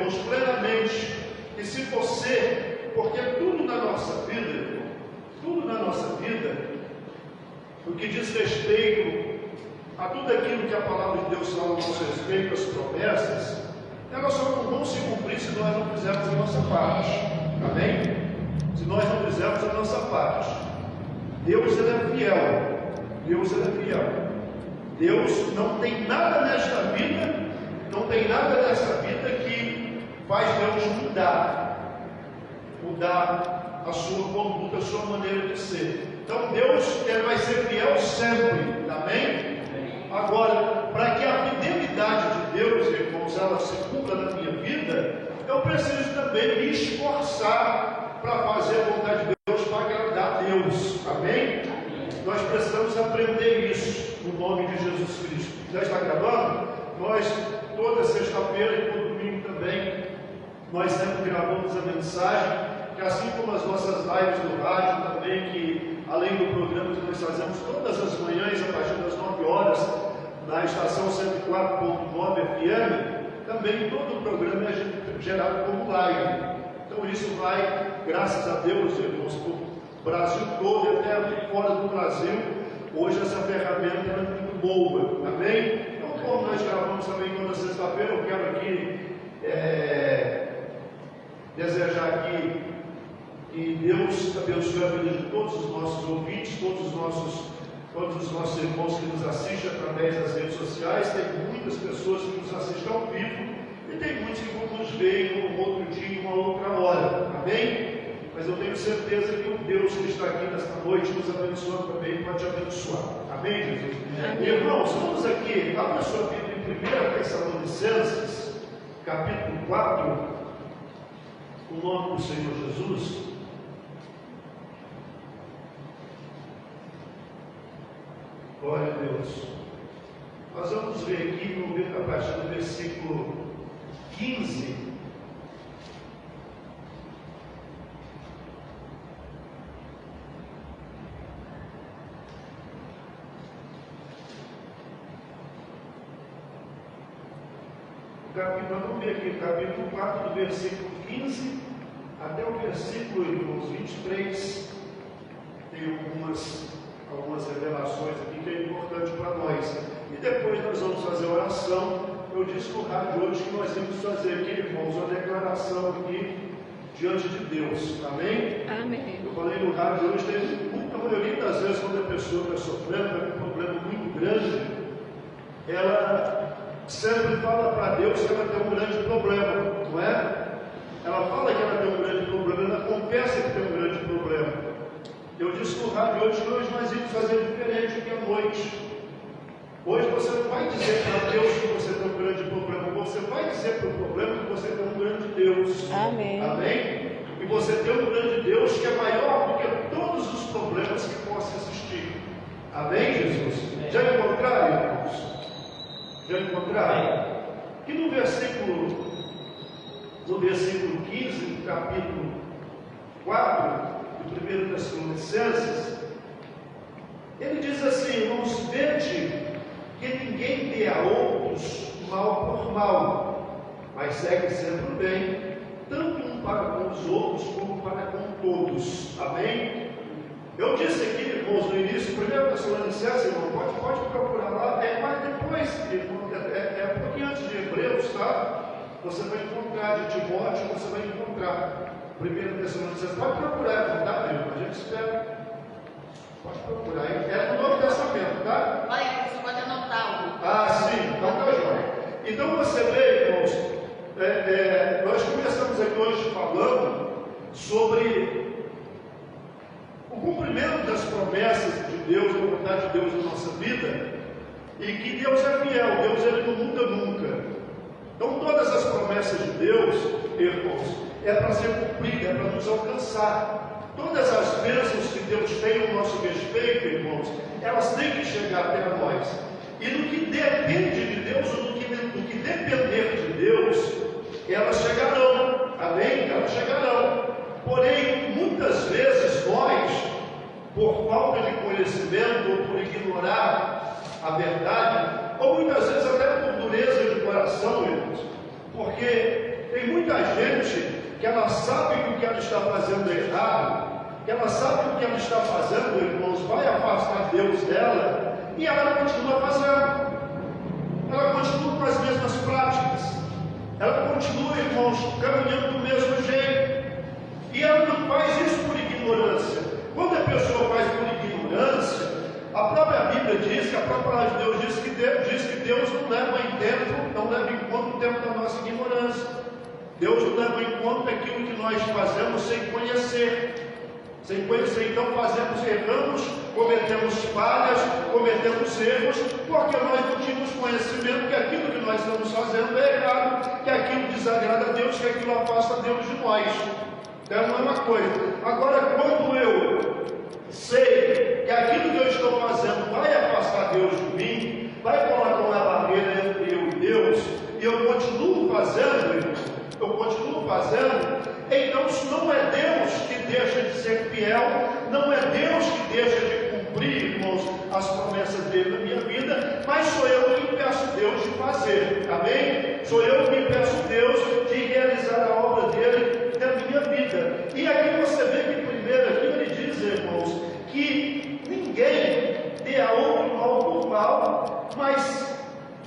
irmãos, plenamente, que se você, porque tudo na nossa vida, o que diz respeito a tudo aquilo que a palavra de Deus fala a nosso respeito, as promessas, elas só não vão se cumprir se nós não fizermos a nossa parte. Amém? Se nós não fizermos a nossa parte. Deus, Ele é fiel. Deus, Ele é fiel. Deus não tem nada nesta vida, que faz Deus mudar a sua conduta, a sua maneira de ser. Então Deus, Ele vai ser fiel sempre. Amém? Agora, para que a fidelidade de Deus, irmãos, ela se cumpra na minha vida, eu preciso também me esforçar para fazer a vontade de Deus, para agradar a Deus. Amém? Nós precisamos aprender isso no nome de Jesus Cristo. Já está gravando? Nós, toda sexta-feira e todo domingo também, nós sempre gravamos a mensagem, que assim como as nossas lives do rádio também, que além do programa que nós fazemos todas as manhãs, a partir das 9 horas, na estação 104.9 FM, também todo o programa é gerado como live. Então isso vai, graças a Deus, irmãos, para o Brasil todo e até fora do Brasil. Hoje essa ferramenta é muito boa. Amém? Então, como nós gravamos também toda sexta-feira, eu quero aqui desejar aqui que Deus abençoe a vida de todos os nossos ouvintes, todos os nossos irmãos que nos assistem através das redes sociais. Tem muitas pessoas que nos assistem ao vivo e tem muitos que vão nos ver em um outro dia, em uma outra hora. Amém? Mas eu tenho certeza que o Deus que está aqui nesta noite nos abençoa também, pode te abençoar. Amém, Jesus? Amém. Irmãos, vamos aqui, abra sua Bíblia em 1 Tessalonicenses, capítulo 4, o nome do Senhor Jesus. Glória a Deus. Nós vamos ver aqui a partir do versículo 15. Vamos ver aqui o capítulo 4, do versículo 15 até o versículo 23. Tem algumas revelações aqui que é importante para nós. E depois nós vamos fazer a oração. Eu disse no rádio hoje que nós vamos fazer aqui, irmãos, uma declaração aqui diante de Deus. Amém? Amém. Eu falei no rádio hoje, a maioria das vezes quando a pessoa está sofrendo com um problema muito grande, ela sempre fala para Deus que ela tem um grande problema, não é? Ela fala que ela tem um grande problema, ela confessa que tem um grande problema. Eu disse no rádio hoje que hoje nós íamos fazer diferente do que à noite. Hoje você não vai dizer para Deus que você tem um grande problema, você vai dizer para o problema que você tem um grande Deus. Amém. Amém? E você tem um grande Deus que é maior do que todos os problemas que possam existir. Amém, Jesus? Já encontraram, irmãos? Já encontraram? Que no versículo 15, do capítulo 4, do 1 Tessalonicenses, ele diz assim: irmãos, vede que ninguém dê a outros mal por mal, mas segue sempre o bem, tanto um para com os outros como para com todos. Amém? Eu disse aqui, irmãos, no início, 1 Tessalonicenses, irmão, pode procurar lá, mas depois, irmão, um pouquinho antes de Hebreus, tá? Você vai encontrar, de Timóteo, você vai encontrar 1 Tessalonicenses. Pode procurar, não tá, irmão? A gente espera. Pode procurar. É no Novo Testamento, tá? Olha, você pode anotar. Ah, sim, então tá joia. Então você vê, irmãos, nós começamos aqui hoje falando sobre o cumprimento das promessas de Deus, da vontade de Deus na nossa vida, e que Deus é fiel, Deus ele não muda nunca. Então todas as promessas de Deus, irmãos, é para ser cumprida, é para nos alcançar. Todas as bênçãos que Deus tem no nosso respeito, irmãos, elas têm que chegar até nós. E no que depende de Deus, ou no que depender de Deus, elas chegarão. Amém? Elas chegarão. Porém, muitas vezes nós, por falta de conhecimento, ou por ignorar a verdade, ou muitas vezes até por dureza de coração, irmãos, porque tem muita gente que ela sabe que o que ela está fazendo é errado, que ela sabe que o que ela está fazendo, irmãos, vai afastar Deus dela, e ela continua fazendo. Ela continua com as mesmas práticas. Ela continua, irmãos, caminhando do mesmo jeito. E ela não faz isso por ignorância. Quando a pessoa faz por ignorância, a própria Bíblia diz, que a própria palavra de Deus diz que Deus não leva em conta o tempo da nossa ignorância. Deus não leva em conta aquilo que nós fazemos sem conhecer. Sem conhecer, então erramos, cometemos falhas, cometemos erros, porque nós não tínhamos conhecimento que aquilo que nós estamos fazendo é errado, que aquilo desagrada a Deus, que aquilo afasta Deus de nós. É uma mesma coisa. Agora, quando eu sei que aquilo que eu estou fazendo vai afastar Deus de mim, vai colocar uma barreira entre eu e Deus, e eu continuo fazendo, então isso não é Deus que deixa de ser fiel, não é Deus que deixa de cumprir, irmãos, as promessas dele na minha vida, mas sou eu que peço Deus de fazer, amém? Sou eu que peço Deus de realizar a obra dele na minha vida. E aqui você vê que primeiro aqui ele diz, irmãos, que ninguém dê a outro mal por mal, mas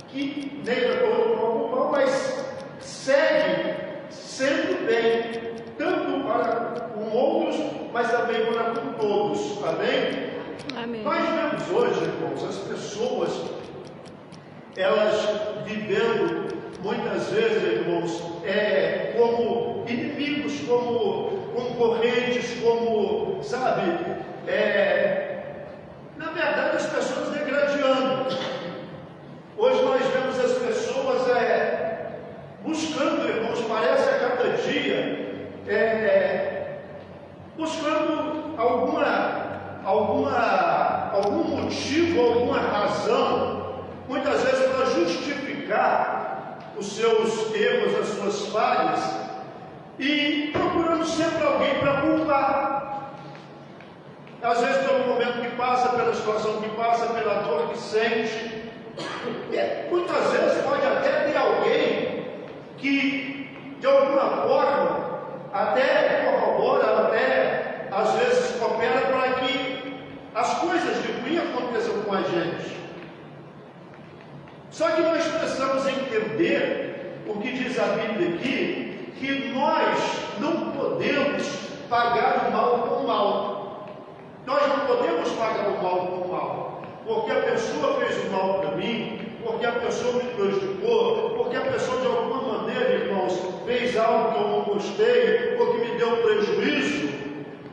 que nem a outro mal por mal, mas segue sempre bem, tanto para com outros, mas também para com todos, amém? Amém. Nós vemos hoje, irmãos, as pessoas, elas vivendo muitas vezes, irmãos, como inimigos, como concorrentes, como, sabe, na verdade as pessoas degradando. Hoje nós vemos as pessoas buscando, irmãos, parece a cada dia, buscando algum motivo, alguma razão, muitas vezes para justificar os seus erros, as suas falhas, e procurando sempre alguém para culpar. Às vezes pelo momento que passa, pela situação que passa, pela dor que sente. E muitas vezes pode até ter alguém que de alguma forma até corrobora, até às vezes coopera para que as coisas de ruim aconteçam com a gente. Só que nós precisamos entender o que diz a Bíblia aqui, que nós não podemos pagar o mal com o mal. Nós não podemos pagar o mal com o mal, porque a pessoa fez o mal para mim, porque a pessoa me prejudicou, porque a pessoa de alguma maneira, irmãos, fez algo que eu não gostei, ou que me deu prejuízo.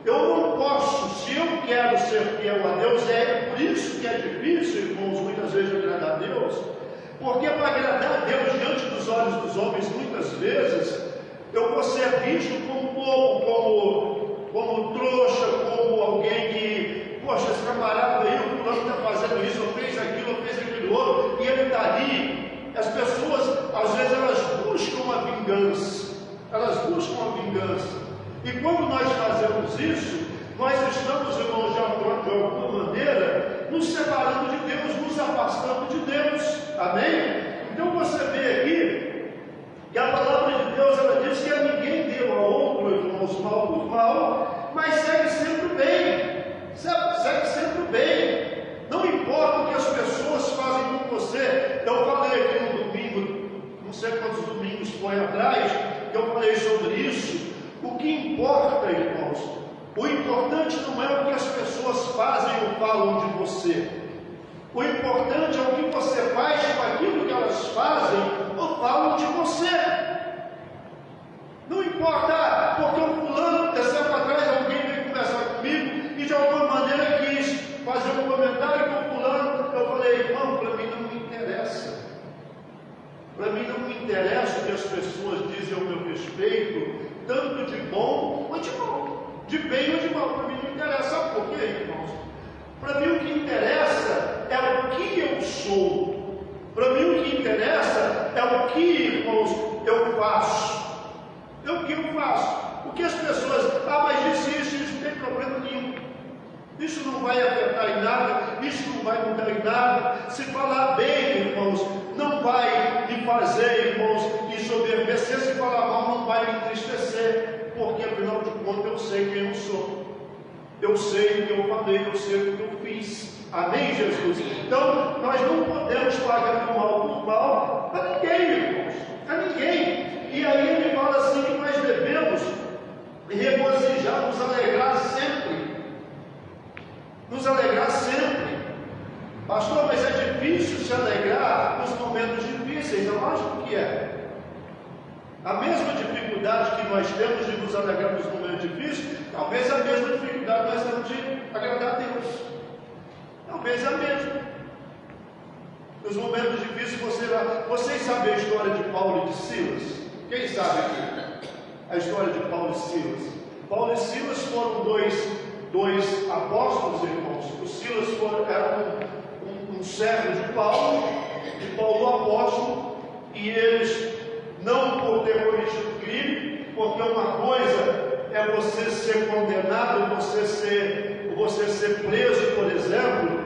Eu não posso, se eu quero ser fiel a Deus, por isso que é difícil, irmãos, muitas vezes agradar a Deus, porque para agradar a Deus diante dos olhos dos homens, muitas vezes, eu vou ser visto como bobo, como trouxa, como alguém que, poxa, esse camarada aí, o fulano está fazendo isso, ou fez aquilo outro, e ele está ali. As pessoas, às vezes, elas buscam a vingança, e quando nós fazemos isso, nós estamos, irmãos, de alguma maneira, nos separando de Deus, nos afastando de Deus, amém? Então você vê aqui, que a palavra de Deus, ela diz que a ninguém deu a outro, irmãos, mal por mal, mas segue sempre bem, não importa o que as pessoas fazem com você. Eu falei aqui no domingo, não sei quantos domingos foi atrás, que eu falei sobre isso. O que importa, irmãos, o importante não é o que as pessoas fazem ou falam de você. O importante é o que você faz com aquilo que elas fazem ou falam de você. Não importa, porque o fulano, tempo atrás, alguém veio conversar comigo e de alguma maneira quis fazer um comentário com o fulano. Eu falei, irmão, para mim não me interessa. Para mim não me interessa o que as pessoas dizem ao meu respeito, tanto de bom ou de mal, de bem ou de mal. Para mim não interessa. Sabe por quê, irmãos? Para mim o que interessa é o que eu sou. Para mim o que interessa é o que, irmãos, eu faço. É o que eu faço. O que as pessoas, mas isso não tem problema nenhum. Isso não vai afetar em nada, isso não vai mudar em nada. Se falar bem, irmãos, não vai me fazer, irmãos, ensoberbecer. Se falar mal, não vai sei quem eu sou. Eu sei o que eu falei, eu sei o que eu fiz. Amém, Jesus? Então, nós não podemos pagar com mal por mal a ninguém, irmãos. A ninguém. E aí ele fala assim que nós devemos regozijar, nos alegrar sempre. Nos alegrar sempre. Pastor, mas é difícil se alegrar nos momentos difíceis. É lógico que é. A mesma dificuldade que nós temos de nos alegrar nos momentos difíceis, talvez a mesma dificuldade nós temos de agradar a Deus. Talvez a mesma. Nos momentos difíceis, vocês sabem a história de Paulo e de Silas? Quem sabe aqui? A história de Paulo e Silas. Paulo e Silas foram dois apóstolos, irmãos. O Silas era um servo de Paulo o apóstolo, e eles, não por ter cometido crime, porque uma coisa é você ser condenado, você ser preso, por exemplo,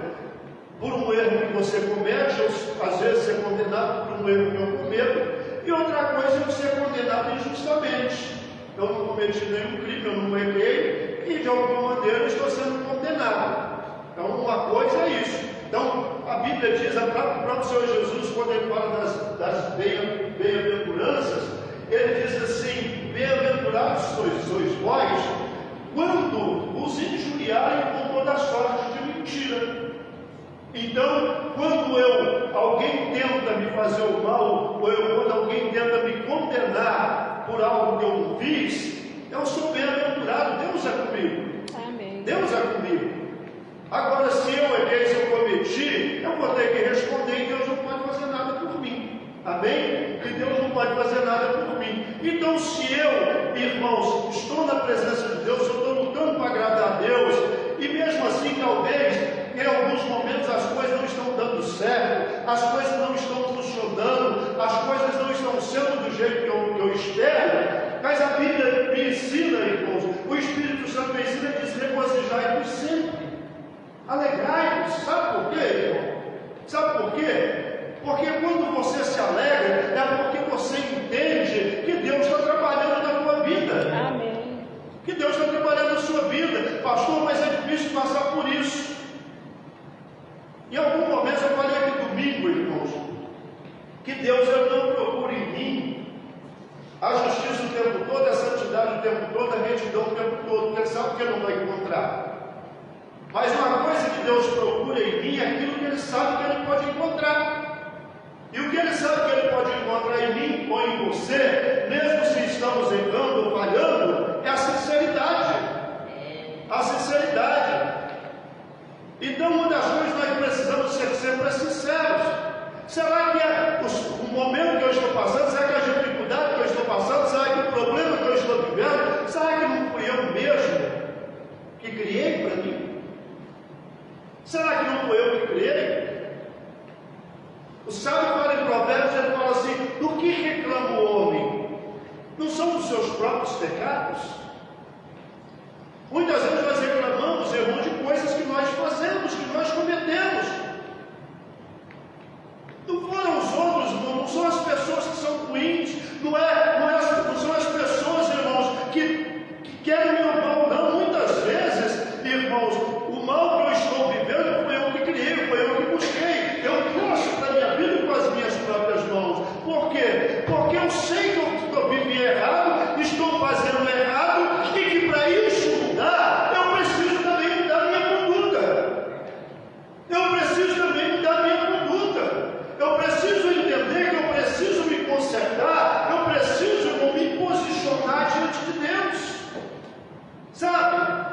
por um erro que você comete, ou às vezes ser condenado por um erro que eu cometo, e outra coisa é ser condenado injustamente. Eu não cometi nenhum crime, eu não errei, e de alguma maneira eu estou sendo condenado. Então, uma coisa é isso. Então, a Bíblia diz, o próprio Senhor Jesus, quando ele fala das bem-aventuranças, ele diz assim: bem-aventurados sois vós, quando os injuriarem com toda sorte de mentira. Então, quando alguém tenta me fazer o mal, ou quando alguém tenta me condenar por algo que eu não fiz, eu sou bem-aventurado. Deus é comigo. Amém. Deus é comigo. Agora, se eu errei, se eu cometi, eu vou ter que responder, e Deus não pode fazer nada por mim. Amém? E Deus não pode fazer nada por mim. Então, se eu, irmãos, estou na presença de Deus, eu estou lutando para agradar a Deus, e mesmo assim, talvez, em alguns momentos as coisas não estão dando certo, as coisas não estão funcionando, as coisas não estão sendo do jeito que eu espero, mas a Bíblia me ensina, irmãos, o Espírito Santo me ensina a dizer: regozijai-vos sempre. Alegrai-vos. Sabe por quê, irmão? Sabe por quê? Porque quando você se alegra, é porque você entende que Deus está trabalhando na tua vida. Amém. Que Deus está trabalhando na sua vida. Pastor, mas é difícil passar por isso. Em algum momento eu falei aqui domingo, irmãos, que Deus não procura em mim a justiça o tempo todo, a santidade o tempo todo, a retidão o tempo todo, porque Ele sabe que Ele não vai encontrar. Mas uma coisa que Deus procura em mim é aquilo que Ele sabe que Ele pode encontrar. E o que Ele sabe que Ele pode encontrar em mim ou em você, mesmo se estamos errando ou falhando, é a sinceridade. A sinceridade. Então, uma das coisas que nós precisamos ser sempre sinceros. Será que é o momento que eu estou passando? Será que é a dificuldade que eu estou passando? Será que o problema que eu estou vivendo? Será que não fui eu mesmo que criei para mim? Será que não fui eu que criei? O sábio fala em Provérbios, ele fala assim: do que reclama o homem? Não são dos seus próprios pecados? Muitas vezes nós reclamamos, irmãos, de coisas que nós fazemos, que nós cometemos. Não foram os outros, irmãos, não são as pessoas que são ruins, não são as pessoas, irmãos, que querem meu mal, não. Muitas vezes, irmãos, o mal que eu estou vivendo foi eu que criei, foi eu que busquei. Eu trouxe para a minha vida com as minhas próprias mãos. Por quê? Porque eu sei que eu vivi errado, estou fazendo errado, e que para isso mudar, eu preciso também mudar a minha conduta. Eu preciso também mudar a minha conduta. Eu preciso entender que eu preciso me consertar, eu preciso me posicionar diante de Deus. Sabe?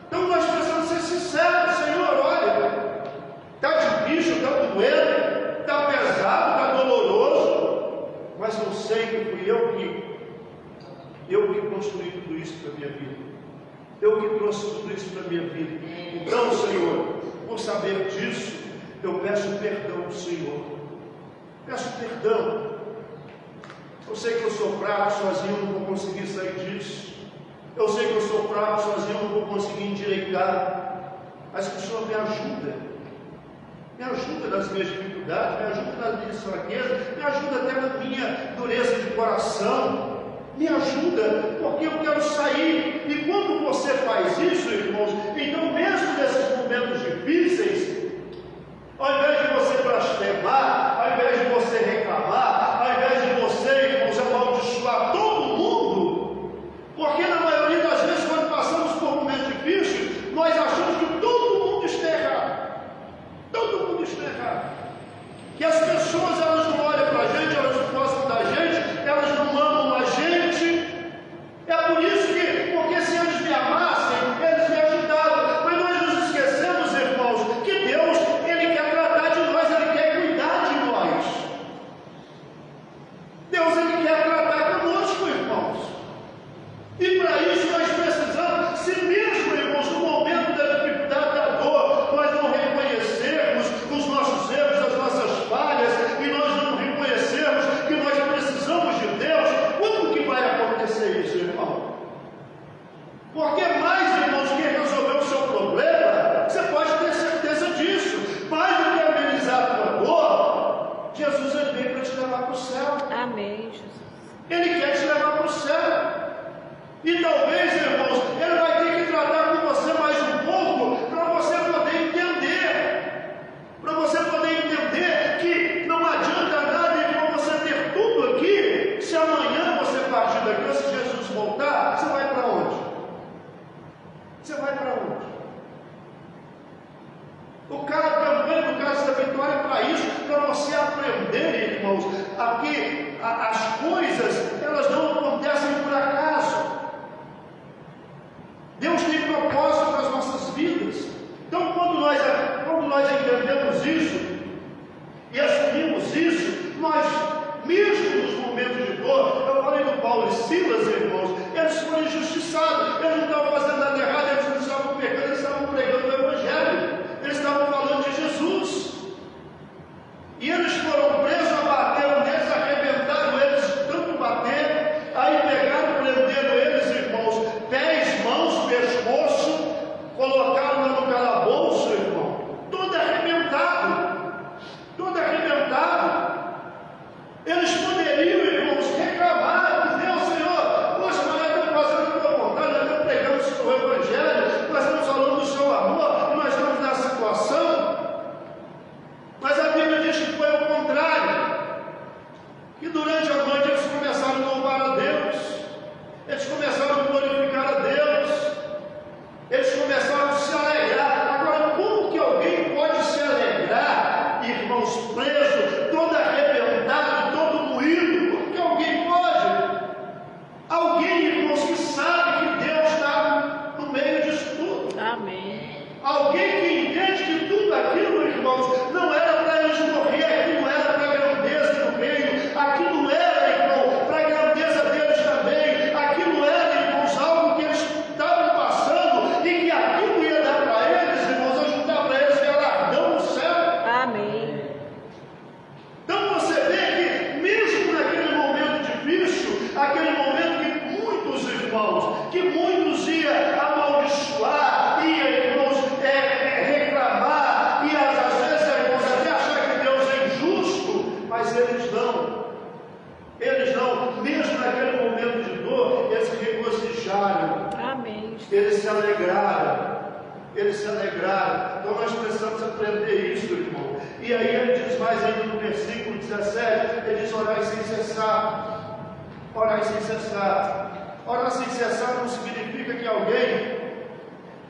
Então nós precisamos ser sinceros. Senhor, olha, está difícil, está doendo, está pesado, está doloroso, mas eu sei que fui eu que construí tudo isso para a minha vida. Eu que trouxe tudo isso para a minha vida. Então, Senhor, por saber disso, eu peço perdão ao Senhor. Peço perdão. Eu sei que eu sou fraco, sozinho eu não vou conseguir sair disso. Eu sei que eu sou fraco, sozinho eu não vou conseguir endireitar. Mas que o Senhor me ajuda. Me ajuda nas minhas dificuldades, me ajuda nas minhas fraquezas, me ajuda até na minha dureza de coração. me ajuda, porque eu quero sair. E quando você faz isso, irmãos, então mesmo nesses momentos difíceis, ao invés de você blasfemar, ao invés de você reclamar, ao invés de você, irmãos, amaldiçoar todo mundo, porque na maioria das vezes, quando passamos por momentos difíceis, nós achamos que todo mundo está errado. Todo mundo está errado. Que as pessoas, elas não olham para a gente, elas não gostam da gente, elas não amam a gente. É por isso que, porque se eles me amassem, eles me ajudavam. Mas nós nos esquecemos, irmãos, que Deus, Ele quer tratar de nós, Ele quer cuidar de nós. Deus, Ele quer tratar conosco, irmãos. E para isso nós precisamos, se mesmo, irmãos, no momento da dificuldade, da dor, nós não reconhecermos os nossos erros, as nossas falhas, e nós não reconhecermos que nós precisamos de Deus, como que vai acontecer isso, irmão? Porque mais, irmãos, que resolver o seu problema, você pode ter certeza disso, mais do que amenizar a tua dor, Jesus, Ele veio para te levar para o céu. Amém, Jesus. Ele quer te levar para o céu. E talvez, irmãos, Ele vai ter que tratar com você mais um pouco para você poder entender. Para você poder entender que não adianta nada, irmão, você ter tudo aqui. Se amanhã você partir daqui, ou se Jesus voltar, você vai para onde? Você vai para onde? O cara também, no caso da vitória, é para isso, para você aprender, irmãos, que as coisas, elas não acontecem por acaso. Deus tem propósito para as nossas vidas. Então, quando nós entendemos isso e assumimos isso, nós, mesmo nos momentos de dor, eu falei do Paulo e Silas, irmãos, eles foram injustiçados, eles não estavam fazendo nada errado, eles não estavam pecando, eles estavam pregando o Evangelho, eles estavam falando de Jesus. E eles foram presos, abateram neles, arrebentaram eles, tanto bater, aí pegaram, prenderam eles, irmãos, pés, mãos, pescoço, colocaram lá no calabouço, irmão, todo arrebentado, todo arrebentado. Eles poderiam, irmãos, reclamar, dizer ao Senhor: poxa, mas nós estamos fazendo a tua vontade, nós estamos pregando o seu Evangelho, nós estamos falando do seu amor, e nós estamos nessa situação. Mas a Bíblia diz que foi ao contrário, que durante a noite eles começaram a louvar a Deus, eles começaram a glorificar a Deus, eles começaram a se alegrar. Agora, como que alguém pode se alegrar, irmãos, preso, todo arrebentado, todo moído? Como que alguém pode? Alguém, irmãos, que sabe que Deus está no meio disso tudo. Amém. Alguém que entende que tudo aquilo, irmãos, não era para eles morrer, aquilo não era para a grandeza do reino, aquilo não era, irmão, para a grandeza deles também, aquilo era, irmãos, algo que eles estavam passando e que aquilo ia dar para eles, irmãos, ajudar para eles galardão no céu. Amém. Então você vê que mesmo naquele momento difícil, aquele momento que muitos irmãos, que muitos iam amaldiçoar, irmãos, reclamar, e às vezes, irmãos, até achar que Deus é injusto, mas eles não, mesmo naquele momento de dor, eles se regozijaram. Amém. Eles se alegraram. Então nós precisamos aprender isso, irmão. E aí ele diz mais ainda no versículo 17, ele diz: orai sem cessar. Orai sem cessar. Orar sem cessar não significa que alguém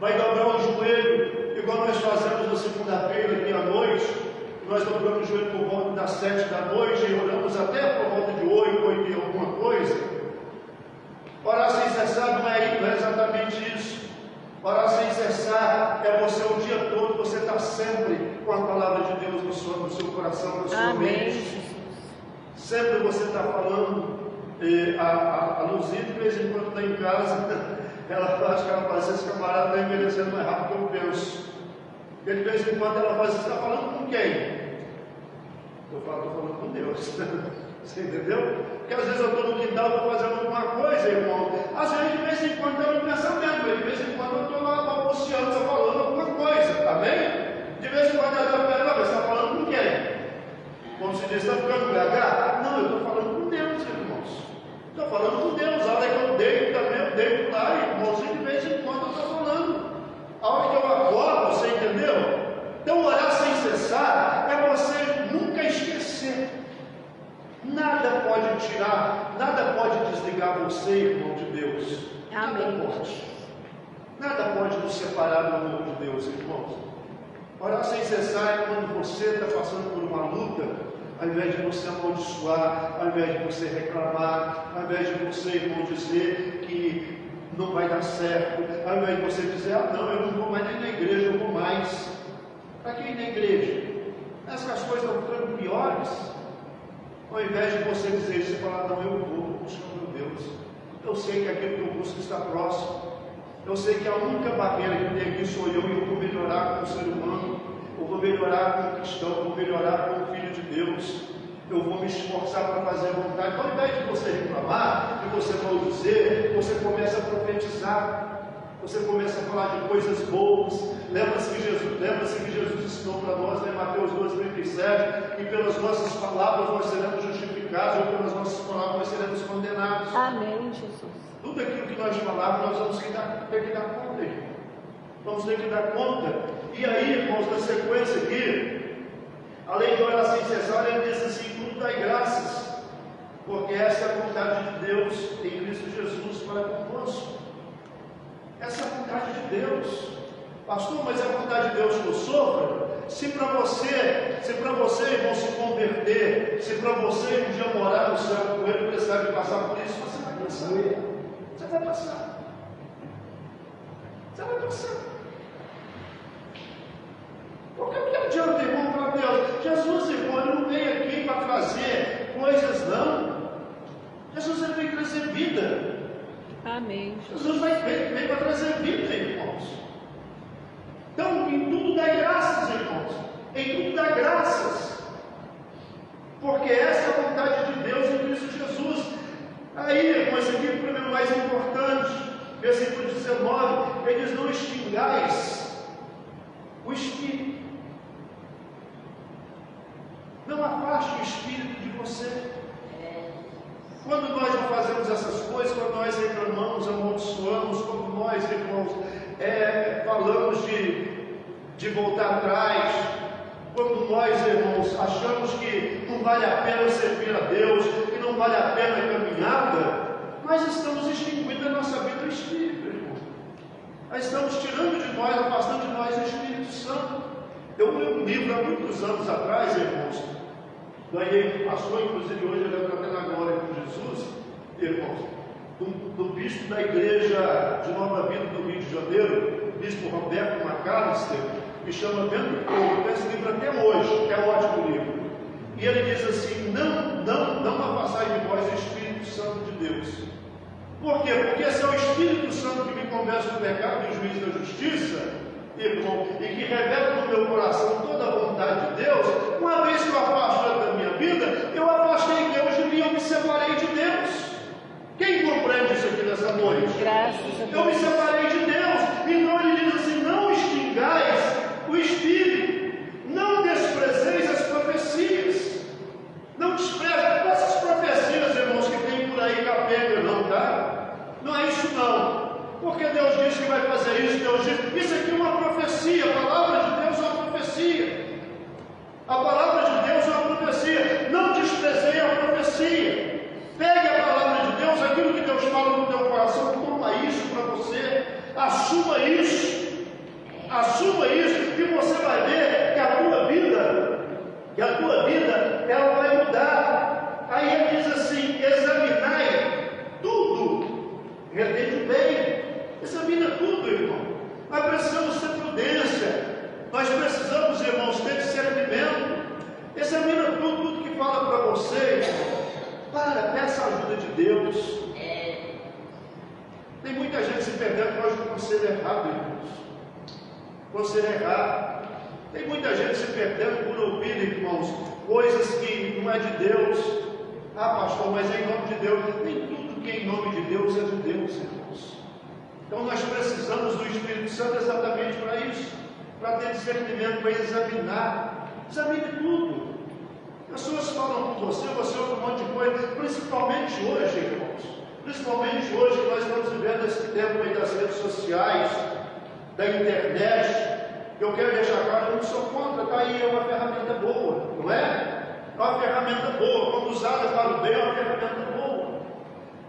vai dobrar o joelho, igual nós fazemos na segunda-feira aqui à noite. Nós dobramos o joelho por volta das 7 da noite e oramos até por volta de 8 e alguma coisa. Orar sem cessar não é exatamente isso. Orar sem cessar é você o dia todo, você está sempre com a palavra de Deus no seu coração, na sua mente. Sempre você está falando. A Luzia, de vez em quando está em casa, ela acha que ela faz: esse camarada está envelhecendo mais rápido que eu penso. Porque de vez em quando ela faz: você está falando com quem? Eu falo: estou falando com Deus. Você entendeu? Porque às vezes eu estou no quintal, estou fazendo alguma coisa, irmão. Às vezes, de vez em quando, eu estou no pensamento, de vez em quando eu estou lá balbuciando, estou falando alguma coisa, amém? De vez em quando ela está perguntando: você está falando com quem? Como se diz: está ficando BH? Não, eu estou falando com Deus, irmãos. Estou falando com Deus, oro, você entendeu? Então orar sem cessar é você nunca esquecer. Nada pode tirar, nada pode desligar você, irmão de Deus. Amém. Nada pode. Nada pode nos separar do amor de Deus, irmãos. Orar sem cessar é quando você está passando por uma luta, ao invés de você amaldiçoar, ao invés de você reclamar, ao invés de você, irmão, dizer que não vai dar certo, ao invés de você dizer, não, eu não vou mais nem na igreja, eu vou mais. Para que ir na igreja? Essas coisas estão ficando piores. Ao invés de você dizer isso, você falar, não, eu vou buscar meu Deus. Eu sei que aquilo que eu busco está próximo. Eu sei que a única barreira que tem aqui sou eu, e eu vou melhorar como ser humano, eu vou melhorar como cristão, eu vou melhorar como filho de Deus, eu vou me esforçar para fazer a vontade. Ao invés de você reclamar, de você maldizer, você começa a profetizar. Você começa a falar de coisas boas. Lembra-se que Jesus ensinou para nós, em Mateus 12:37, que pelas nossas palavras nós seremos justificados, ou pelas nossas palavras nós seremos condenados. Amém, Jesus. Tudo aquilo que nós falarmos, nós vamos ter que dar conta, irmão. Vamos ter que dar conta. E aí, irmãos, na sequência aqui, além de orar sem cessar, ele diz assim, tudo dai graças, porque essa é a vontade de Deus em Cristo Jesus para conosco. Essa é a vontade de Deus. Pastor, mas é a vontade de Deus que eu sofra? Se para você, irmão, se converter, se para você um dia morar no céu com ele, precisar de passar por isso, você vai passar. Você vai passar. Você vai passar. Porque o que adianta, irmão, para Deus? Jesus, irmão, ele não veio aqui para trazer coisas, não. Jesus, ele veio trazer vida. Amém. Jesus veio para trazer vida, irmãos. Então, em tudo dá graças, irmãos. Em tudo dá graças. Porque essa é a vontade de Deus em Cristo Jesus. Aí, irmãos, aqui o primeiro mais importante, versículo 19, ele diz, não extingais o Espírito. Não afaste o Espírito de você. Quando nós não fazemos essas coisas, quando nós reclamamos, amaldiçoamos, quando nós, irmãos, falamos de voltar atrás, quando nós, irmãos, achamos que não vale a pena servir a Deus, que não vale a pena a caminhada, nós estamos extinguindo a nossa vida do Espírito, irmão. Nós estamos tirando de nós, afastando de nós o Espírito Santo. Eu li um livro há muitos anos atrás, irmãos, ganhei um pastor, inclusive hoje ele está tendo a glória com Jesus, irmãos, do bispo da igreja de Nova Vida do Rio de Janeiro, o bispo Roberto McAllister, que chama Vendo Fogo. Tem esse livro até hoje, que é um ótimo livro. E ele diz assim, não afastai de vós o Espírito Santo de Deus. Por quê? Porque se é o Espírito Santo que me convence do pecado e do juízo da justiça, irmão, e que revela no meu coração toda a vontade de Deus, uma vez que eu afasto da minha vida, eu afastei Deus de mim, eu me separei de Deus. Quem compreende isso aqui nessa noite? Graças a Deus. Eu me separei de Deus. Então ele diz assim, não extingais o Espírito, não desprezeis as profecias. Não despreze essas profecias, irmãos, que tem por aí capeta, não, tá? Não é isso não. Porque Deus diz que vai fazer isso, Deus diz, isso aqui é uma profecia, a palavra de Deus é uma profecia. A palavra de Deus é uma profecia. Não desprezei a profecia. Pegue a palavra de Deus, aquilo que Deus fala no teu coração, toma isso para você, assuma isso, e você vai ver que a tua vida, ela vai mudar. Aí ele diz assim, examinai tudo, retende bem, examina tudo, irmão. Nós precisamos ter prudência, nós precisamos, irmãos, ter discernimento. Examina tudo que fala para você, irmão. Peça a ajuda de Deus. Tem muita gente se perdendo por causa do conselho errado, irmãos. Conselho errado. Tem muita gente se perdendo por ouvir, irmãos, coisas que não é de Deus. Pastor, mas é em nome de Deus. Nem tudo que é em nome de Deus é de Deus, irmãos. Então nós precisamos do Espírito Santo exatamente para isso, para ter discernimento, para examinar. Examine tudo. Pessoas falam com você ouve um monte de coisa, principalmente hoje, irmãos. Principalmente hoje que nós estamos vivendo esse tempo aí das redes sociais, da internet. Eu quero deixar claro, eu não sou contra, está aí, é uma ferramenta boa, não é? É uma ferramenta boa, quando usada para o bem, é uma ferramenta boa.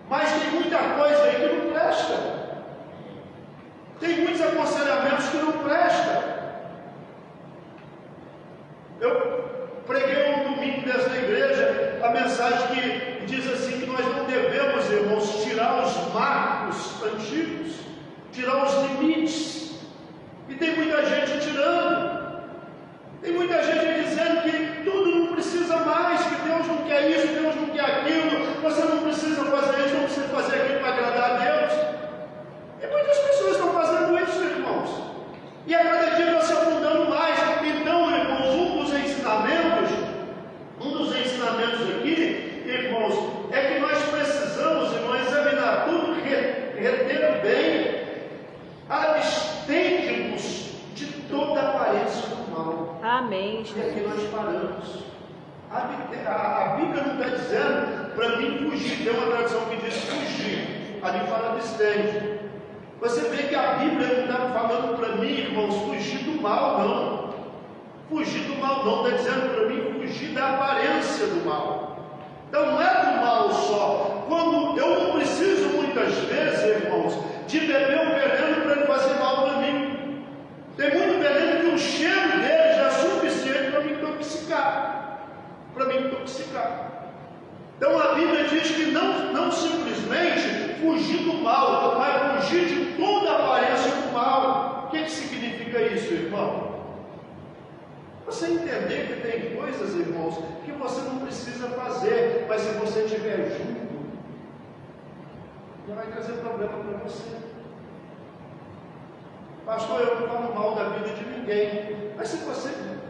Mas tem muita coisa aí que não presta. Tem muitos aconselhamentos que não prestam. Eu preguei um domingo dessa igreja a mensagem que diz assim, que nós não devemos, irmãos, tirar os marcos antigos, tirar os limites. E tem muita gente tirando. Tem muita gente dizendo que tudo não precisa mais, que Deus não quer isso, Deus não quer aquilo, você não precisa fazer isso, não precisa fazer aquilo para agradar a Deus. E muitas pessoas estão fazendo isso, irmãos. E a cada dia está se afundando mais. Então, irmãos, um dos ensinamentos aqui, irmãos, é que nós precisamos, irmãos, examinar tudo, reter bem, abstende-nos de toda aparência do mal. Amém, E Jesus. aqui nós paramos. A Bíblia não está dizendo para mim fugir. Tem uma tradução que diz fugir. Ali fala abstende. Você vê que a Bíblia não está falando para mim, irmãos, fugir do mal, não. Fugir do mal não, está dizendo para mim fugir da aparência do mal. Então não é do mal só. Quando eu não preciso muitas vezes, irmãos, de beber um veneno para ele fazer mal para mim. Tem muito veneno que o cheiro dele já é suficiente para me intoxicar. Então a Bíblia diz que não simplesmente fugir do mal, mas fugir de toda a aparência do mal. O que significa isso, irmão? Você entender que tem coisas, irmãos, que você não precisa fazer, mas se você estiver junto, já vai trazer problema para você. Pastor, eu não falo mal da vida de ninguém, mas se você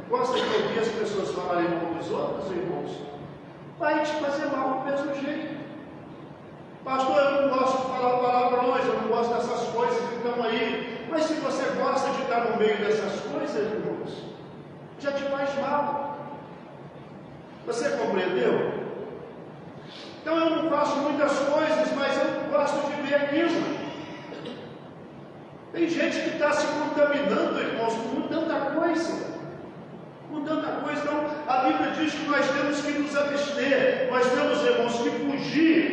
gosta de ouvir as pessoas falarem mal dos outros, irmãos, vai te fazer mal do mesmo jeito. Pastor, eu não gosto de falar palavrões, eu não gosto dessas coisas que estão aí, mas se você gosta de estar no meio dessas coisas, irmãos, já te faz mal. Você compreendeu? Então eu não faço muitas coisas, mas eu gosto de ver aquilo. Tem gente que está se contaminando, irmãos, com tanta coisa. Então a Bíblia diz que nós temos que nos abster, nós temos, irmãos, que fugir